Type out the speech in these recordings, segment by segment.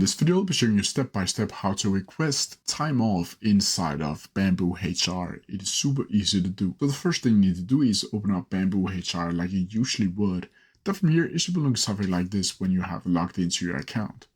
this video, I'll be showing you step by step how to request time off inside of BambooHR. It is super easy to do. So the first thing you need to do is open up BambooHR like you usually would. Then from here, it should be looking something like this when you have logged into your account.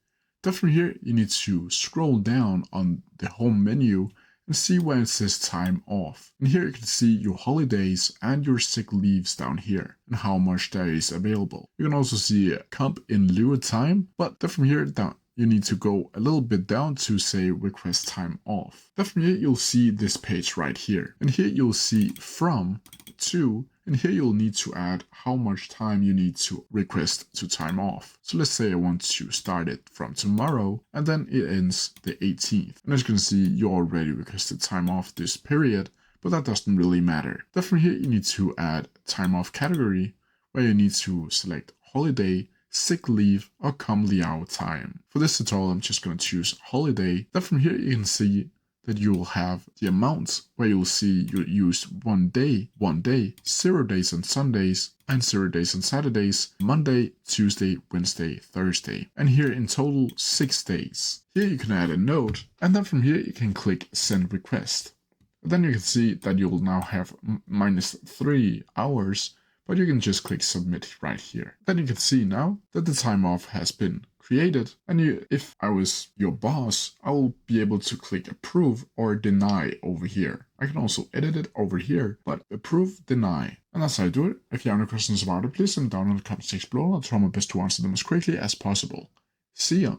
Then from here, you need to scroll down on the home menu and see where it says time off. And here you can see your holidays and your sick leaves down here and how much there is available. You can also see comp in lieu of time, but then from here down, you need to go a little bit down to say request time off. Then from here, you'll see this page right here. And here you'll see from, to, and here you'll need to add how much time you need to request to time off. So let's say I want to start it from tomorrow and then it ends the 18th. And as you can see, you already requested time off this period, but that doesn't really matter. Then from here, you need to add time off category where you need to select holiday, sick leave, or com liao time. For this tutorial, I'm just going to choose holiday. Then from here, you can see that you will have the amounts where you'll see you used 1 day, 0 days on Sundays, and 0 days on Saturdays, Monday, Tuesday, Wednesday, Thursday. And here in total, 6 days. Here you can add a note, and then from here you can click send request. Then you can see that you'll now have -3 hours, but you can just click submit right here. Then you can see now that the time off has been created, and if I was your boss, I will be able to click approve or deny over here. I can also edit it over here, but approve, deny. And that's how I do it. If you have any questions about it, please send them down in the comment section below. I'll try my best to answer them as quickly as possible. See ya!